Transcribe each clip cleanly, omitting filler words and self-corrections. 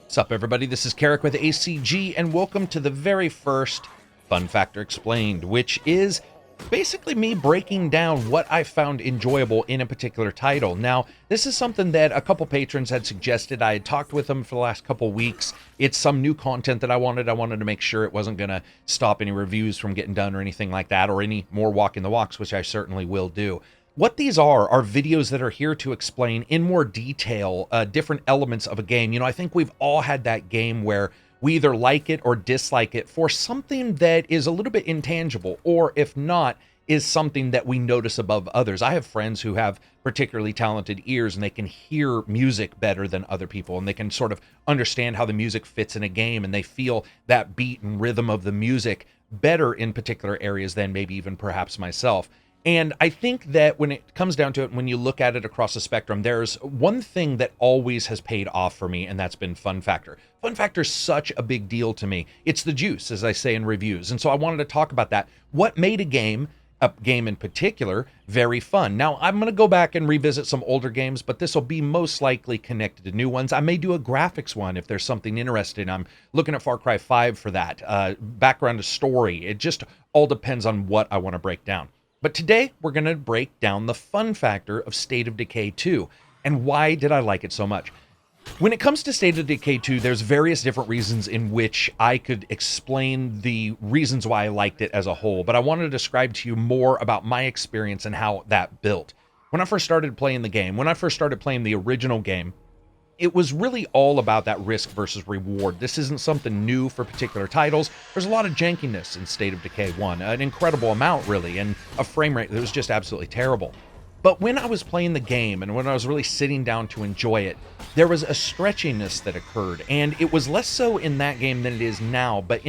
Sup everybody, this is Karak with ACG, and welcome to the very first Funfactor Explained, which is basically me breaking down what I found enjoyable in a particular title. Now, this is something that a couple patrons had suggested. I had talked with them for the last couple weeks. It's some new content that I wanted. I wanted to make sure it wasn't going to stop any reviews from getting done or anything like that, or any more walking the walks, which I certainly will do. What these are videos that are here to explain in more detail different elements of a game. You know, I think we've all had that game where we either like it or dislike it for something that is a little bit intangible, or if not, is something that we notice above others. I have friends who have particularly talented ears and they can hear music better than other people, and they can sort of understand how the music fits in a game, and they feel that beat and rhythm of the music better in particular areas than maybe even perhaps myself. And I think that when it comes down to it, when you look at it across the spectrum, there's one thing that always has paid off for me, and that's been fun factor. Fun factor is such a big deal to me. It's the juice, as I say in reviews. And so I wanted to talk about that. What made a game in particular, very fun. Now, I'm going to go back and revisit some older games, but this will be most likely connected to new ones. I may do a graphics one if there's something interesting. I'm looking at Far Cry 5 for that. Background to story. It just all depends on what I want to break down. But today, we're going to break down the fun factor of State of Decay 2, and why did I like it so much? When it comes to State of Decay 2, there's various different reasons in which I could explain the reasons why I liked it as a whole, but I want to describe to you more about my experience and how that built. When I first started playing the game, when I first started playing the original game, it was really all about that risk versus reward. This isn't something new for particular titles. There's a lot of jankiness in State of Decay 1, an incredible amount really, and a frame rate that was just absolutely terrible. But when I was playing the game and when I was really sitting down to enjoy it, there was a stretchiness that occurred, and it was less so in that game than it is now. But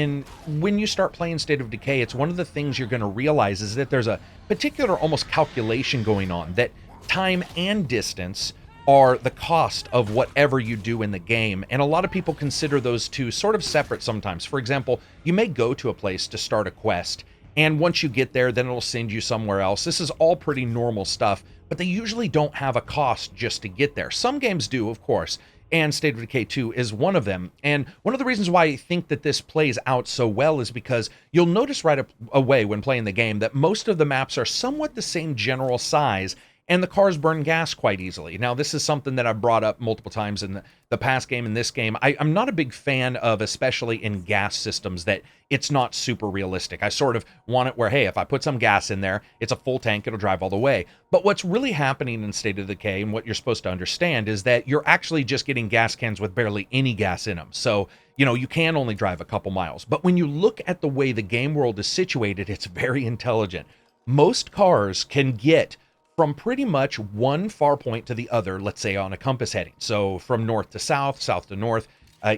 when you start playing State of Decay, it's one of the things you're going to realize is that there's a particular almost calculation going on, that time and distance are the cost of whatever you do in the game. And a lot of people consider those two sort of separate sometimes. For example, you may go to a place to start a quest, and once you get there, then it'll send you somewhere else. This is all pretty normal stuff, but they usually don't have a cost just to get there. Some games do, of course, and State of Decay 2 is one of them. And one of the reasons why I think that this plays out so well is because you'll notice right away when playing the game that most of the maps are somewhat the same general size, and the cars burn gas quite easily. Now, this is something that I've brought up multiple times in the past game and this game. I'm not a big fan of, especially in gas systems, that it's not super realistic. I sort of want it where, hey, if I put some gas in there, it's a full tank, it'll drive all the way. But what's really happening in State of Decay, and what you're supposed to understand, is that you're actually just getting gas cans with barely any gas in them. So, you know, you can only drive a couple miles. But when you look at the way the game world is situated, it's very intelligent. Most cars can get from pretty much one far point to the other, let's say on a compass heading. So from north to south, south to north,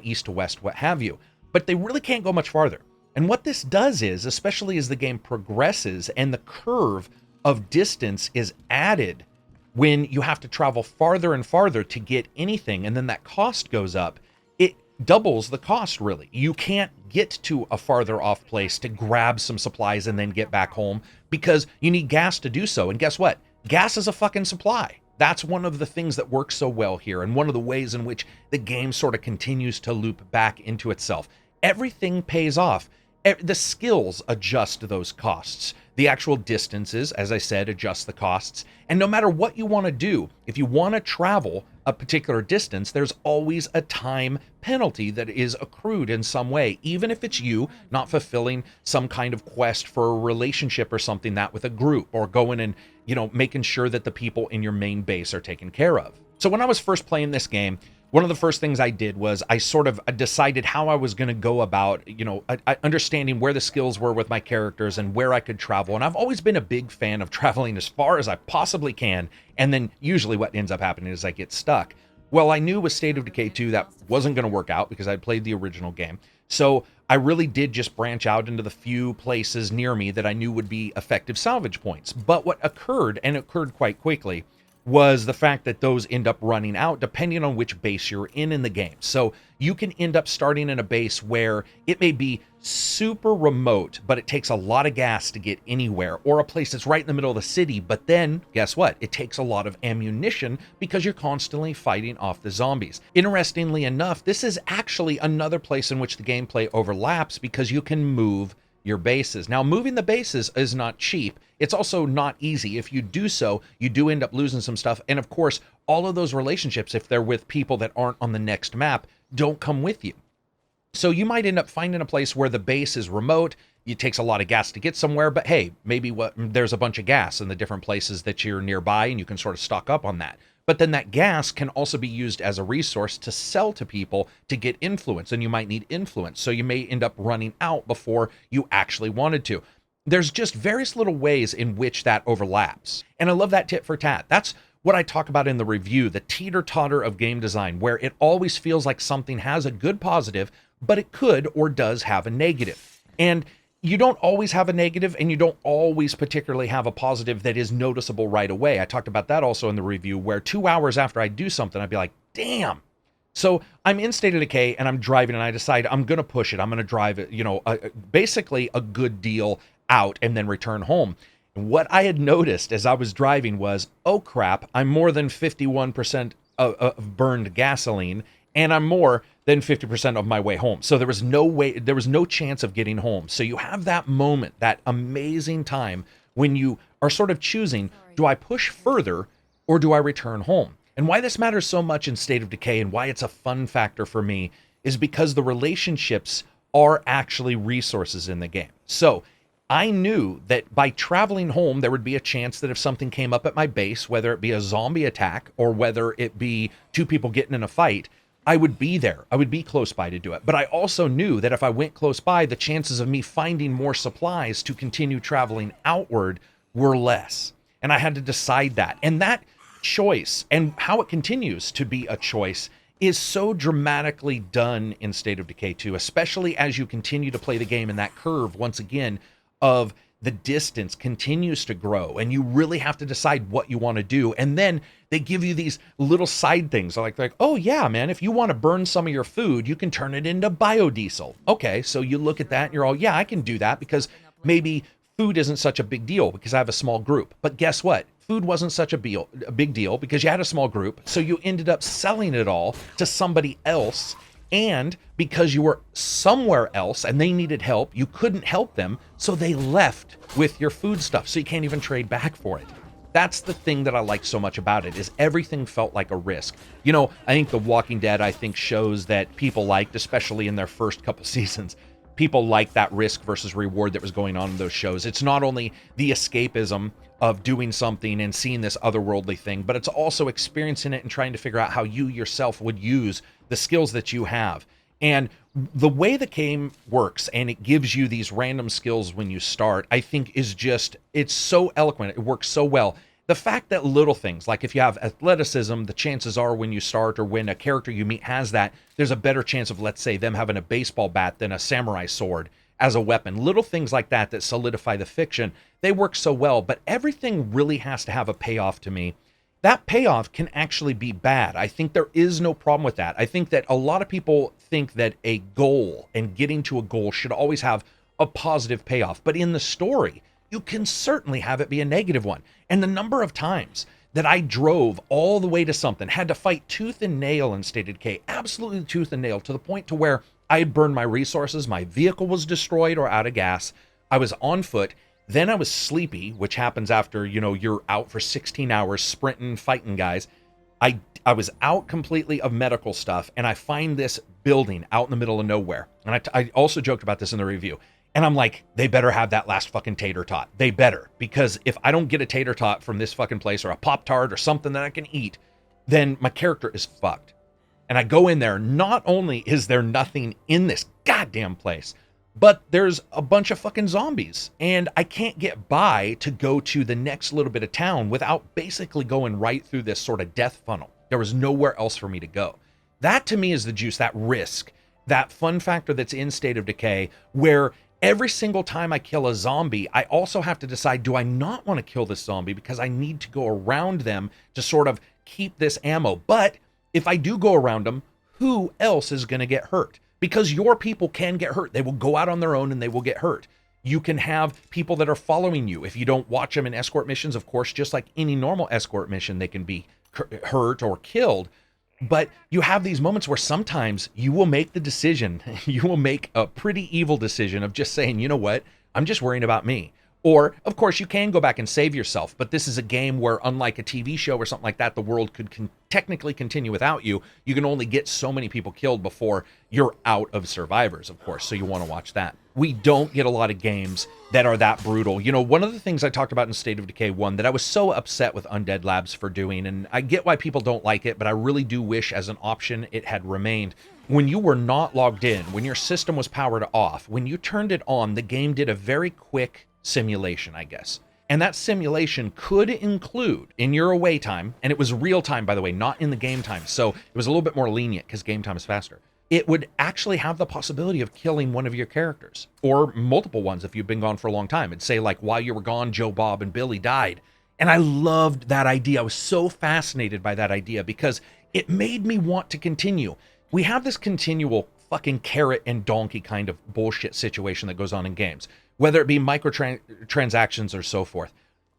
east to west, what have you. But they really can't go much farther. And what this does is, especially as the game progresses and the curve of distance is added, when you have to travel farther and farther to get anything, and then that cost goes up, it doubles the cost, really. You can't get to a farther off place to grab some supplies and then get back home, because you need gas to do so. And guess what? Gas is a fucking supply. That's one of the things that works so well here, and one of the ways in which the game sort of continues to loop back into itself. Everything pays off. The skills adjust those costs. The actual distances, as I said, adjust the costs. And no matter what you want to do, if you want to travel a particular distance, there's always a time penalty that is accrued in some way, even if it's you not fulfilling some kind of quest for a relationship or something, that with a group, or going and, you know, making sure that the people in your main base are taken care of. So when I was first playing this game, one of the first things I did was I sort of decided how I was going to go about, you know, understanding where the skills were with my characters and where I could travel. And I've always been a big fan of traveling as far as I possibly can. And then usually what ends up happening is I get stuck. Well, I knew with State of Decay 2 that wasn't going to work out because I'd played the original game. So I really did just branch out into the few places near me that I knew would be effective salvage points. But what occurred, and it occurred quite quickly, was the fact that those end up running out depending on which base you're in the game. So you can end up starting in a base where it may be super remote, but it takes a lot of gas to get anywhere, or a place that's right in the middle of the city, but then guess what? It takes a lot of ammunition because you're constantly fighting off the zombies. Interestingly enough, this is actually another place in which the gameplay overlaps because you can move your bases. Now, moving the bases is not cheap. It's also not easy. If you do so, you do end up losing some stuff. And of course, all of those relationships, if they're with people that aren't on the next map, don't come with you. So you might end up finding a place where the base is remote. It takes a lot of gas to get somewhere, but hey, maybe there's a bunch of gas in the different places that you're nearby and you can sort of stock up on that. But then that gas can also be used as a resource to sell to people to get influence, and you might need influence. So you may end up running out before you actually wanted to. There's just various little ways in which that overlaps. And I love that tit for tat. That's what I talk about in the review, the teeter-totter of game design, where it always feels like something has a good positive, but it could or does have a negative. And you don't always have a negative, and you don't always particularly have a positive that is noticeable right away. I talked about that also in the review, where 2 hours after I do something, I'd be like, damn. So I'm in State of Decay and I'm driving and I decide I'm going to push it. I'm going to drive it, basically a good deal out and then return home. And what I had noticed as I was driving was, oh crap, I'm more than 51% of burned gasoline, and I'm more than 50% of my way home. So there was no chance of getting home. So you have that moment, that amazing time when you are sort of choosing, do I push further or do I return home? And why this matters so much in State of Decay and why it's a fun factor for me is because the relationships are actually resources in the game. So I knew that by traveling home, there would be a chance that if something came up at my base, whether it be a zombie attack or whether it be two people getting in a fight, I would be there. I would be close by to do it. But I also knew that if I went close by, the chances of me finding more supplies to continue traveling outward were less. And I had to decide that. And that choice, and how it continues to be a choice, is so dramatically done in State of Decay 2, especially as you continue to play the game, and that curve, once again, of the distance continues to grow, and you really have to decide what you want to do. And then they give you these little side things like, oh yeah, man, if you want to burn some of your food, you can turn it into biodiesel. Okay, so you look at that and you're all, yeah, I can do that because maybe food isn't such a big deal because I have a small group. But guess what? Food wasn't such a big deal because you had a small group, so you ended up selling it all to somebody else. And because you were somewhere else and they needed help, you couldn't help them, so they left with your food stuff, so you can't even trade back for it. That's the thing that I like so much about it, is everything felt like a risk. You know, I think The Walking Dead, shows that people liked, especially in their first couple seasons, people liked that risk versus reward that was going on in those shows. It's not only the escapism of doing something and seeing this otherworldly thing, but it's also experiencing it and trying to figure out how you yourself would use the skills that you have. And the way the game works, and it gives you these random skills when you start, I think is just, it's so eloquent. It works so well. The fact that little things, like if you have athleticism, the chances are when you start or when a character you meet has that, there's a better chance of, let's say, them having a baseball bat than a samurai sword as a weapon. Little things like that that solidify the fiction, they work so well, but everything really has to have a payoff to me. That payoff can actually be bad. I think there is no problem with that. I think that a lot of people think that a goal and getting to a goal should always have a positive payoff. But in the story, you can certainly have it be a negative one. And the number of times that I drove all the way to something, had to fight tooth and nail in State of Decay, absolutely tooth and nail, to the point to where I had burned my resources, my vehicle was destroyed or out of gas, I was on foot, then I was sleepy, which happens after, you're out for 16 hours sprinting, fighting guys. I was out completely of medical stuff, and I find this building out in the middle of nowhere. And I also joked about this in the review. And I'm like, they better have that last fucking tater tot. They better. Because if I don't get a tater tot from this fucking place, or a Pop-Tart or something that I can eat, then my character is fucked. And I go in there, not only is there nothing in this goddamn place, but there's a bunch of fucking zombies, and I can't get by to go to the next little bit of town without basically going right through this sort of death funnel. There was nowhere else for me to go. That to me is the juice, that risk, that fun factor that's in State of Decay, where Every single time I kill a zombie, I also have to decide, do I not want to kill this zombie because I need to go around them to sort of keep this ammo? But if I do go around them, who else is going to get hurt? Because your people can get hurt. They will go out on their own and they will get hurt. You can have people that are following you. If you don't watch them in escort missions, of course, just like any normal escort mission, they can be hurt or killed. But you have these moments where sometimes you will make the decision, you will make a pretty evil decision of just saying, you know what, I'm just worrying about me. Or, of course, you can go back and save yourself, but this is a game where, unlike a TV show or something like that, the world could technically continue without you. You can only get so many people killed before you're out of survivors, of course, so you want to watch that. We don't get a lot of games that are that brutal. You know, one of the things I talked about in State of Decay 1 that I was so upset with Undead Labs for doing, and I get why people don't like it, but I really do wish as an option it had remained. When you were not logged in, when your system was powered off, when you turned it on, the game did a very quick simulation, I guess. And that simulation could include, in your away time, and it was real time, by the way, not in the game time, so it was a little bit more lenient because game time is faster. It would actually have the possibility of killing one of your characters, or multiple ones if you've been gone for a long time. It'd say, like, while you were gone, Joe, Bob, and Billy died. And I loved that idea. I was so fascinated by that idea because it made me want to continue. We have this continual fucking carrot and donkey kind of bullshit situation that goes on in games, whether it be microtransactions or so forth.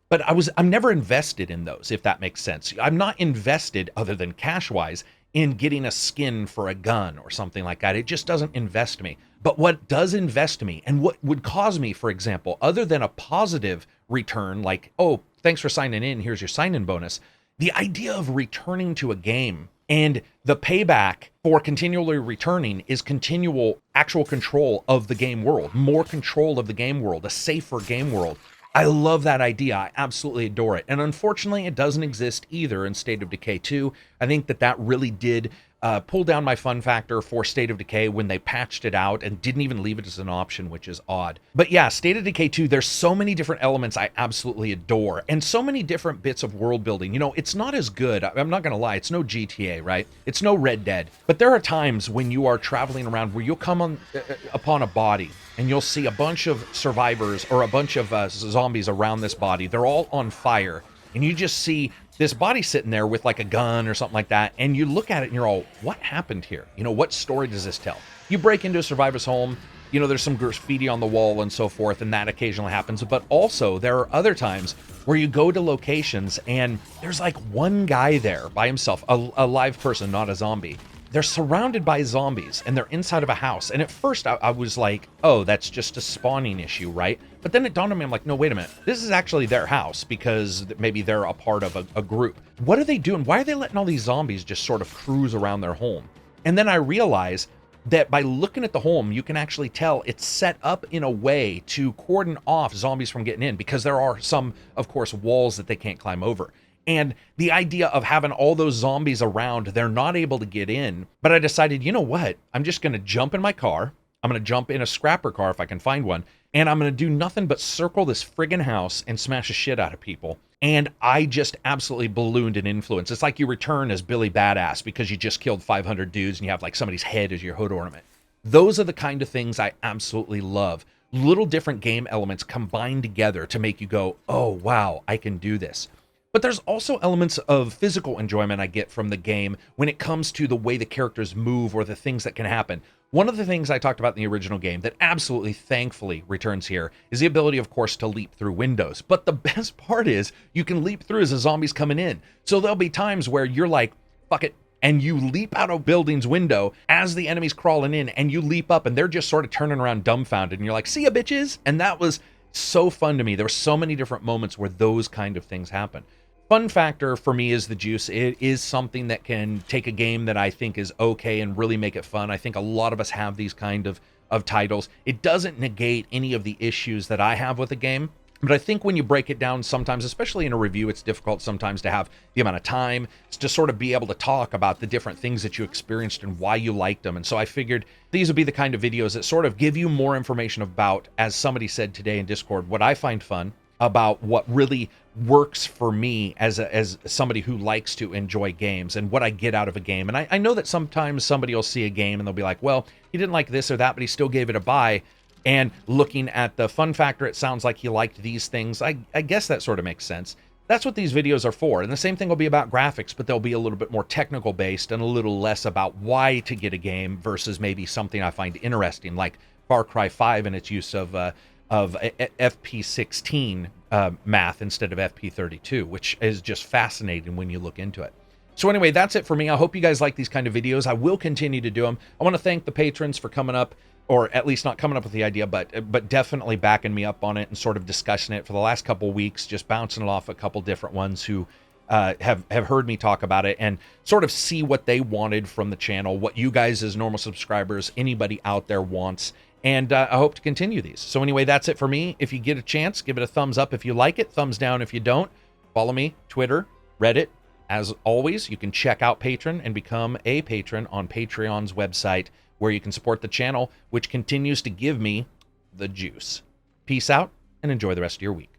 But I'm never invested in those, if that makes sense. I'm not invested, other than cash-wise, in getting a skin for a gun or something like that. It just doesn't invest me. But what does invest me, and what would cause me, for example, other than a positive return, like, oh, thanks for signing in, here's your sign-in bonus, the idea of returning to a game and the payback for continually returning is continual actual control of the game world, more control of the game world, a safer game world. I love that idea. I absolutely adore it. And unfortunately, it doesn't exist either in State of Decay 2. I think that really did pull down my fun factor for State of Decay when they patched it out and didn't even leave it as an option, which is odd. But yeah, State of Decay 2, there's so many different elements I absolutely adore, and so many different bits of world building. You know, it's not as good. I'm not going to lie. It's no GTA, right? It's no Red Dead. But there are times when you are traveling around where you'll come upon a body, and you'll see a bunch of survivors or a bunch of zombies around this body. They're all on fire. And you just see this body sitting there with like a gun or something like that. And you look at it and you're all, what happened here? You know, what story does this tell? You break into a survivor's home. You know, there's some graffiti on the wall and so forth. And that occasionally happens. But also there are other times where you go to locations and there's like one guy there by himself, a live person, not a zombie. They're surrounded by zombies and they're inside of a house. And at first I was like, oh, that's just a spawning issue, right? But then it dawned on me, I'm like, no, wait a minute. This is actually their house because maybe they're a part of a group. What are they doing? Why are they letting all these zombies just sort of cruise around their home? And then I realized that by looking at the home, you can actually tell it's set up in a way to cordon off zombies from getting in because there are some, of course, walls that they can't climb over. And the idea of having all those zombies around, they're not able to get in. But I decided, you know what? I'm just going to jump in my car. I'm going to jump in a scrapper car if I can find one. And I'm going to do nothing but circle this friggin' house and smash the shit out of people. And I just absolutely ballooned in influence. It's like you return as Billy Badass because you just killed 500 dudes and you have like somebody's head as your hood ornament. Those are the kind of things I absolutely love. Little different game elements combined together to make you go, oh, wow, I can do this. But there's also elements of physical enjoyment I get from the game when it comes to the way the characters move or the things that can happen. One of the things I talked about in the original game that absolutely thankfully returns here is the ability, of course, to leap through windows. But the best part is you can leap through as the zombie's coming in. So there'll be times where you're like, fuck it, and you leap out of a building's window as the enemy's crawling in, and you leap up, and they're just sort of turning around dumbfounded, and you're like, see ya, bitches? And that was so fun to me. There were so many different moments where those kind of things happen. Fun factor for me is the juice. It is something that can take a game that I think is okay and really make it fun. I think a lot of us have these kind of titles. It doesn't negate any of the issues that I have with a game, but I think when you break it down sometimes, especially in a review, it's difficult sometimes to have the amount of time to sort of be able to talk about the different things that you experienced and why you liked them. And so I figured these would be the kind of videos that sort of give you more information about, as somebody said today in Discord, what I find fun, about what really works for me as somebody who likes to enjoy games and what I get out of a game. And I know that sometimes somebody will see a game and they'll be like, well, he didn't like this or that, but he still gave it a buy. And looking at the Funfactor, it sounds like he liked these things. I guess that sort of makes sense. That's what these videos are for. And the same thing will be about graphics, but they'll be a little bit more technical based and a little less about why to get a game versus maybe something I find interesting, like Far Cry 5 and its use of FP16 math instead of FP32, which is just fascinating when you look into it. So anyway, that's it for me. I hope you guys like these kind of videos. I will continue to do them. I want to thank the patrons for coming up, or at least not coming up with the idea, but definitely backing me up on it and sort of discussing it for the last couple of weeks, just bouncing it off a couple different ones who have heard me talk about it and sort of see what they wanted from the channel, what you guys as normal subscribers, anybody out there wants. And I hope to continue these. So anyway, that's it for me. If you get a chance, give it a thumbs up if you like it, thumbs down if you don't. Follow me, Twitter, Reddit. As always, you can check out Patreon and become a patron on Patreon's website, where you can support the channel, which continues to give me the juice. Peace out and enjoy the rest of your week.